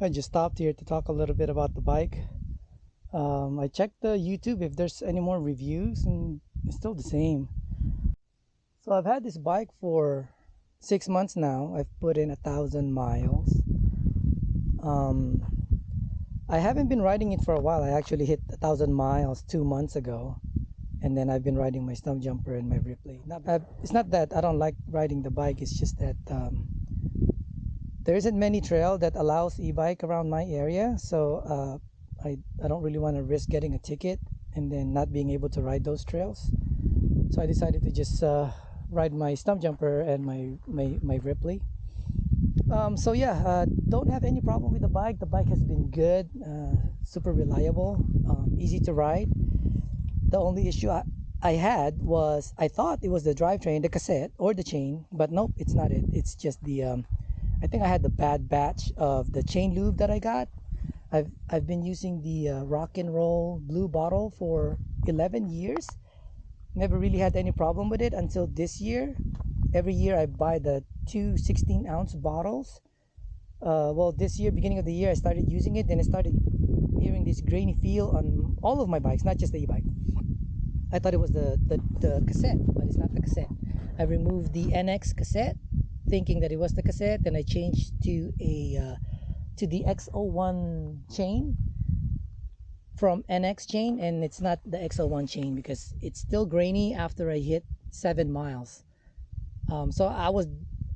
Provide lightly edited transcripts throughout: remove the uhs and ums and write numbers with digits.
I just stopped here to talk a little bit about the bike. I checked the YouTube if there's any more reviews, and it's still the same. So I've had this bike for 6 months now. I've put in 1,000 miles. I haven't been riding it for a while. I actually hit 1,000 miles 2 months ago, and then I've been riding my stump jumper and my Ripley. It's not that I don't like riding the bike, it's just that there isn't many trail that allows e-bike around my area, so I don't really want to risk getting a ticket and then not being able to ride those trails. So I decided to just ride my stump jumper and my Ripley. So yeah, don't have any problem with the bike. The bike has been good, super reliable, easy to ride. The only issue I had was I thought it was the drivetrain, the cassette, or the chain, but nope, it's not it. It's just the I think I had the bad batch of the chain lube that I got. I've been using the Rock and Roll blue bottle for 11 years. Never really had any problem with it until this year. Every year I buy the two 16-ounce bottles. Well, this year, beginning of the year, I started using it, and I started hearing this grainy feel on all of my bikes, not just the e-bike. I thought it was the cassette, but it's not the cassette. I removed the NX cassette, thinking that it was the cassette. Then I changed to the X01 chain from NX chain, and it's not the X01 chain because it's still grainy after I hit 7 miles. So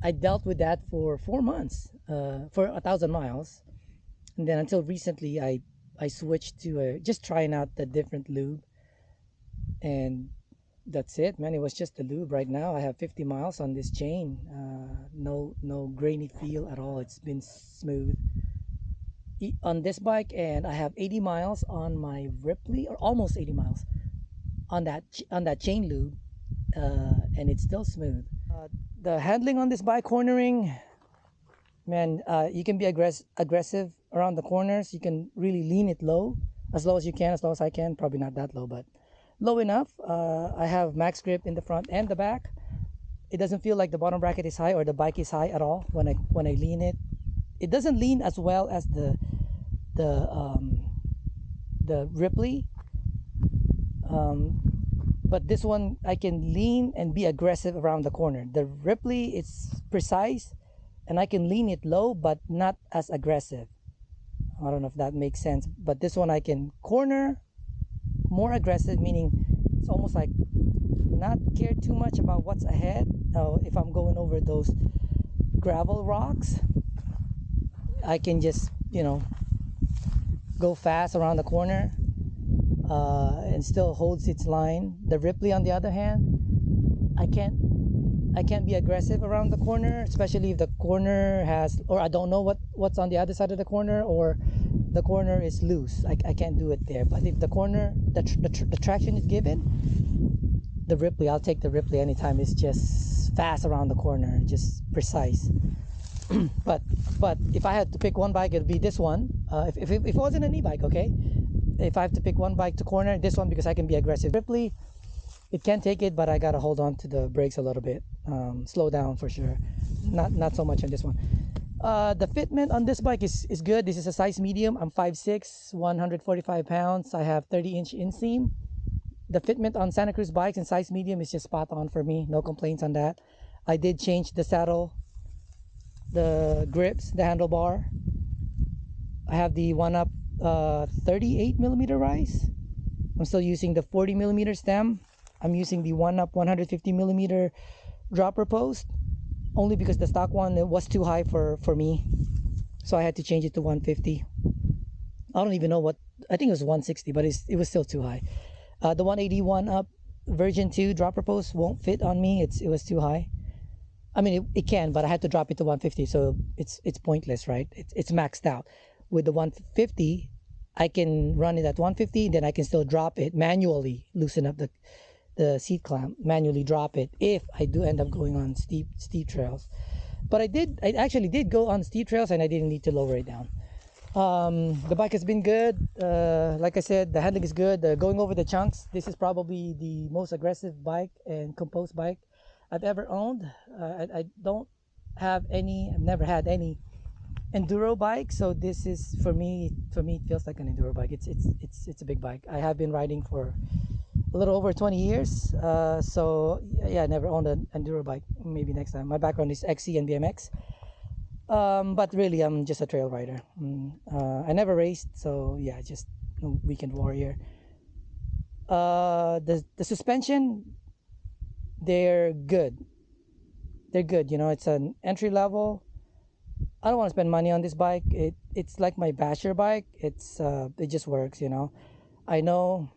I dealt with that for 4 months, for 1,000 miles, and then until recently I switched to just trying out the different lube, and that's it, man. It was just the lube. Right now I have 50 miles on this chain. No grainy feel at all. It's been smooth on this bike, and I have 80 miles on my Ripley, or almost 80 miles on that chain lube, and it's still smooth. The handling on this bike, cornering, man, you can be aggressive around the corners. You can really lean it low as you can, as low as I can. Probably not that low, but low enough. I have MaxxGrip in the front and the back. It doesn't feel like the bottom bracket is high or the bike is high at all when I lean it. It doesn't lean as well as the Ripley, but this one I can lean and be aggressive around the corner. The Ripley, it's precise, and I can lean it low but not as aggressive. I don't know if that makes sense, but this one I can corner more aggressive, meaning it's almost like not care too much about what's ahead. If I'm going over those gravel rocks, I can just, go fast around the corner, and still holds its line. The Ripley, on the other hand, I can't be aggressive around the corner, especially if the corner has, or I don't know what's on the other side of the corner, or the corner is loose. I can't do it there. But if the corner, the traction is given, the Ripley, I'll take the Ripley anytime. It's just fast around the corner, just precise. but if I had to pick one bike, it'd be this one. If it wasn't an e-bike, okay, if I have to pick one bike to corner, this one, because I can be aggressive. Ripley, it can take it, but I gotta hold on to the brakes a little bit, slow down for sure. Not so much on this one. The fitment on this bike is good. This is a size medium. I'm 5'6", 145 pounds. I have 30-inch inseam. The fitment on Santa Cruz bikes in size medium is just spot on for me. No complaints on that. I did change the saddle, the grips, the handlebar. I have the OneUp 38mm rise. I'm still using the 40mm stem. I'm using the OneUp 150mm dropper post, only because the stock one, it was too high for me, so I had to change it to 150. I don't even know what, I think it was 160, but it was still too high. The 180 OneUp version 2 dropper post won't fit on me. It was too high. I mean, it can, but I had to drop it to 150, so it's pointless, right? It's maxed out. With the 150, I can run it at 150, then I can still drop it manually, loosen up the seat clamp, manually drop it if I do end up going on steep trails. But I actually did go on steep trails, and I didn't need to lower it down. The bike has been good. Like I said, the handling is good. Going over the chunks, this is probably the most aggressive bike and composed bike I've ever owned. I don't have any, I've never had any enduro bike, so this is for me it feels like an enduro bike. It's a big bike. I have been riding for a little over 20 years, so yeah, I never owned an enduro bike. Maybe next time. My background is XC and BMX, but really I'm just a trail rider. I never raced, so yeah, just a weekend warrior. The suspension, they're good. They're good, you know. It's an entry level. I don't want to spend money on this bike. It's like my basher bike. It just works, you know. I know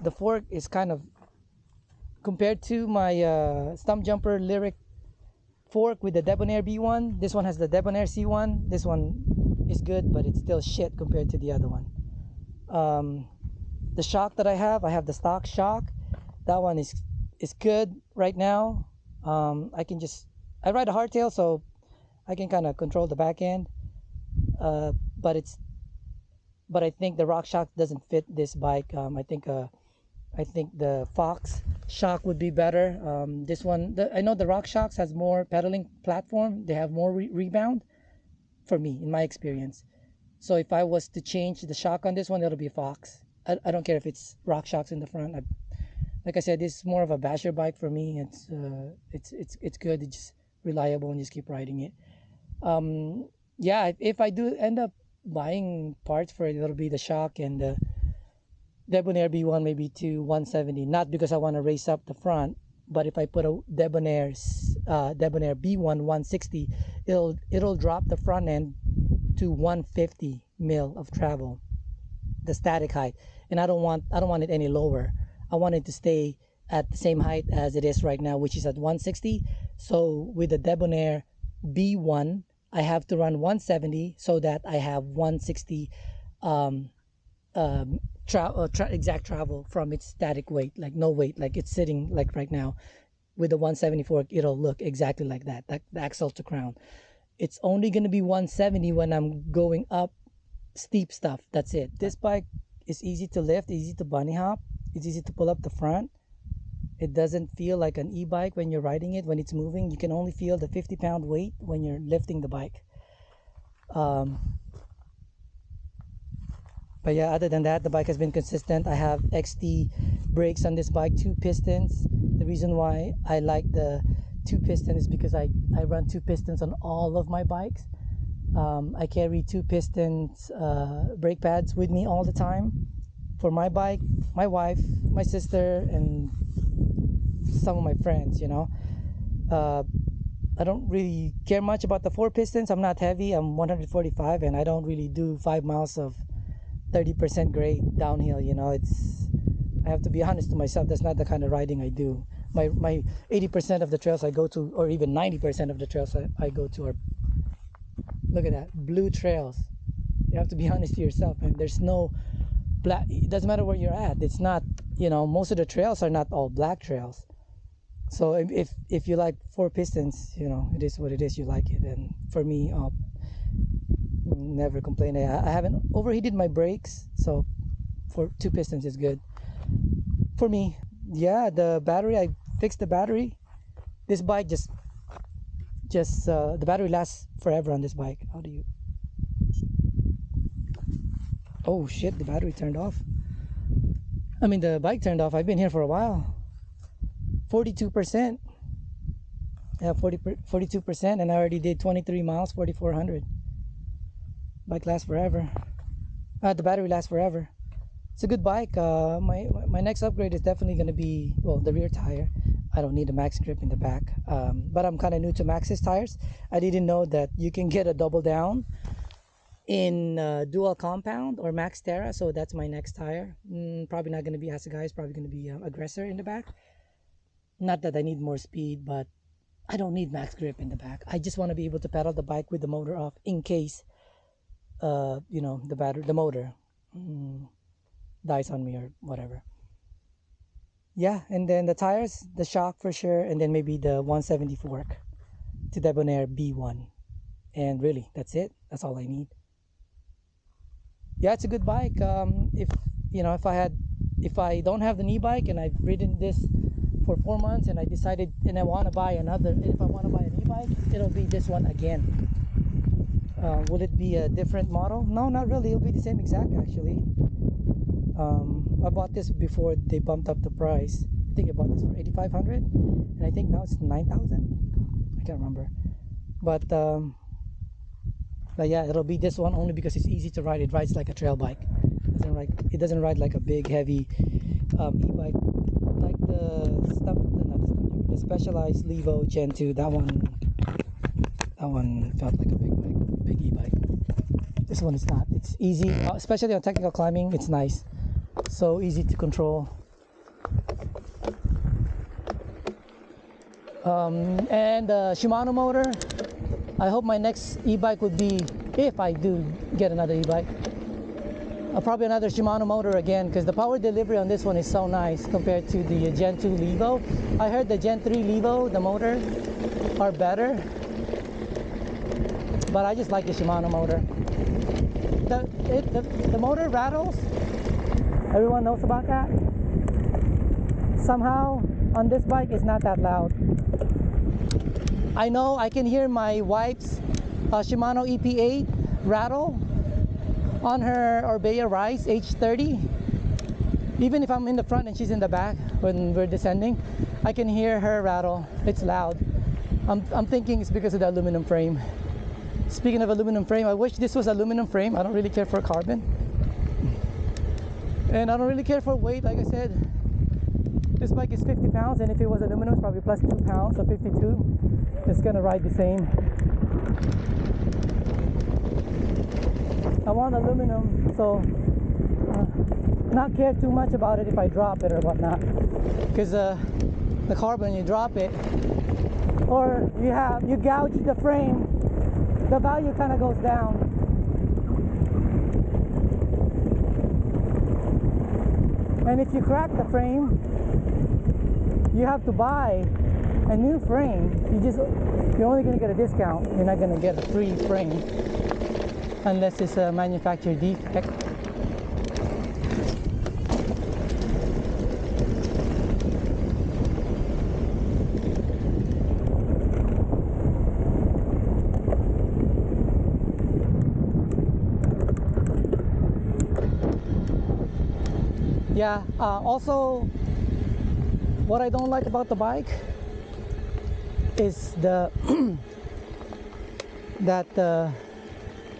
the fork is kind of, compared to my stump jumper Lyrik fork with the Debonair B1. This one has the Debonair C1. This one is good, but it's still shit compared to the other one. The shock that I have the stock shock. That one is good right now. I ride a hardtail, so I can kind of control the back end. But I think the rock shock doesn't fit this bike. I think the Fox shock would be better. This one, I know the rock shocks has more pedaling platform. They have more rebound, for me, in my experience. So if I was to change the shock on this one, it'll be Fox. I don't care if it's rock shocks in the front. Like I said, this is more of a basher bike for me. It's good. It's just reliable and just keep riding it. Yeah, if I do end up buying parts for it, it'll be the shock and the Debonair B1 maybe to 170. Not because I want to race up the front, but if I put a Debonair B1 160, it'll drop the front end to 150 mil of travel, the static height, and I don't want it any lower. I want it to stay at the same height as it is right now, which is at 160. So with the Debonair B1, I have to run 170 so that I have 160 exact travel from its static weight, like no weight, like it's sitting like right now. With the 170 fork, it'll look exactly like that, the axle to crown. It's only going to be 170 when I'm going up steep stuff. That's it. This bike is easy to lift, easy to bunny hop. It's easy to pull up the front. It doesn't feel like an e-bike when you're riding it. When it's moving, you can only feel the 50-pound weight when you're lifting the bike. But yeah, other than that, the bike has been consistent. I have XT brakes on this bike, 2 pistons. The reason why I like the 2 piston is because I run 2 pistons on all of my bikes. I carry 2 pistons brake pads with me all the time. For my bike, my wife, my sister, and some of my friends, you know. I don't really care much about the 4 pistons. I'm not heavy. I'm 145 and I don't really do 5 miles of 30% grade downhill, you know. I have to be honest to myself, that's not the kind of riding I do. My 80% of the trails I go to, or even 90% of the trails I go to are, look at that, blue trails. You have to be honest to yourself, and there's no black. It doesn't matter where you're at. It's not, you know, most of the trails are not all black trails. So if you like 4 pistons, you know, it is what it is. You like it, and for me, I'll never complain. I haven't overheated my brakes, so for 2 pistons is good for me. Yeah, the battery, I fixed the battery. This bike just the battery lasts forever on this bike. How do you? Oh shit, the battery turned off. I mean, the bike turned off. I've been here for a while. 42%. Yeah, 42%, and I already did 23 miles, 4,400. Bike lasts forever. The battery lasts forever. It's a good bike. My next upgrade is definitely going to be, well, the rear tire. I don't need a MaxxGrip in the back. But I'm kind of new to Maxxis tires. I didn't know that you can get a double down in dual compound or Max Terra, so that's my next tire. Probably not going to be Assegai. It's probably going to be Aggressor in the back. Not that I need more speed, but I don't need MaxxGrip in the back. I just want to be able to pedal the bike with the motor off in case you know, the motor dies on me or whatever. Yeah, and then the tires, the shock for sure, and then maybe the 170 fork to Debonair B1, and really that's it. That's all I need. Yeah, it's a good bike. If you know, if I don't have the e-bike and I've ridden this for 4 months and I decided and I want to buy another, if I want to buy an e-bike, it'll be this one again. Will it be a different model? No, not really. It'll be the same exact actually. I bought this before they bumped up the price. I think I bought this for 8,500, and I think now it's 9,000. I can't remember, but yeah, it'll be this one only because it's easy to ride. It rides like a trail bike. It doesn't ride like a big heavy e-bike like the Specialized Levo Gen 2. That one felt like a big e-bike. This one is not. It's easy, especially on technical climbing. It's nice, so easy to control. And Shimano motor. I hope my next e-bike would be, if I do get another e-bike, probably another Shimano motor again, because the power delivery on this one is so nice compared to the Gen 2 Levo. I heard the Gen 3 Levo, the motor, are better, but I just like the Shimano motor. The motor rattles. Everyone knows about that. Somehow on this bike it's not that loud. I know I can hear my wife's Shimano EP8 rattle on her Orbea Rise H30. Even if I'm in the front and she's in the back when we're descending, I can hear her rattle. It's loud. I'm thinking it's because of the aluminum frame. Speaking of aluminum frame, I wish this was aluminum frame. I don't really care for carbon, and I don't really care for weight. Like I said, this bike is 50 pounds, and if it was aluminum, it's probably plus 2 pounds, so 52. It's gonna ride the same. I want aluminum, so not care too much about it if I drop it or whatnot, because the carbon, you drop it or you gouge the frame, the value kind of goes down. And if you crack the frame, you have to buy a new frame. You're only going to get a discount. You're not going to get a free frame unless it's a manufacturer defect. Yeah, also what I don't like about the bike is that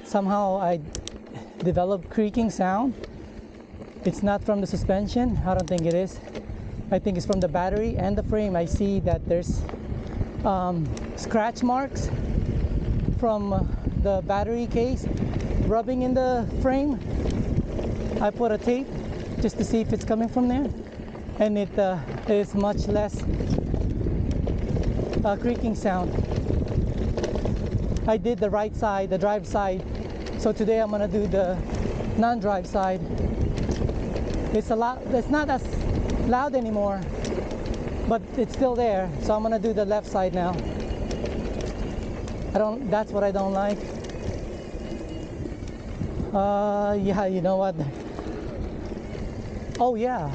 somehow I developed creaking sound. It's not from the suspension. I don't think it is. I think it's from the battery and the frame. I see that there's scratch marks from the battery case rubbing in the frame. I put a tape just to see if it's coming from there, and it is much less creaking sound. I did the right side, the drive side, so today I'm gonna do the non-drive side. It's not as loud anymore, but it's still there, so I'm gonna do the left side now. That's what I don't like. Yeah, you know what? Oh yeah,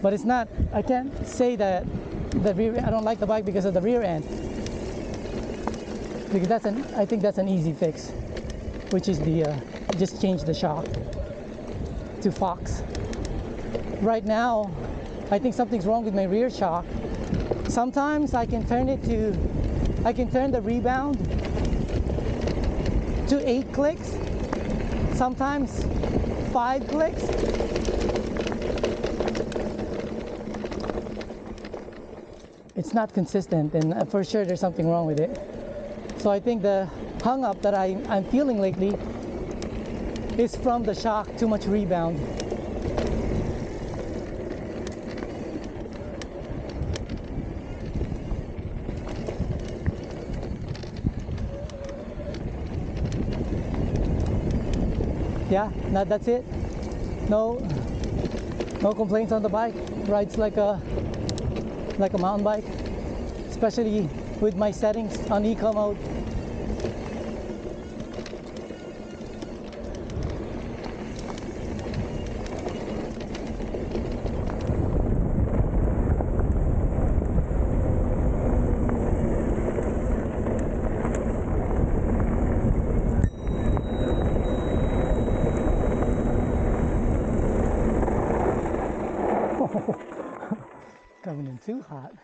but it's not, I can't say that the rear, I don't like the bike because of the rear end, because I think that's an easy fix, which is just change the shock to Fox. Right now, I think something's wrong with my rear shock. Sometimes I can turn the rebound to 8 clicks, sometimes 5 clicks. It's not consistent, and for sure there's something wrong with it. So I think the hung up that I'm feeling lately is from the shock, too much rebound. Yeah, that's it. No complaints on the bike. Rides like a mountain bike, especially with my settings on eco mode. Coming in too hot.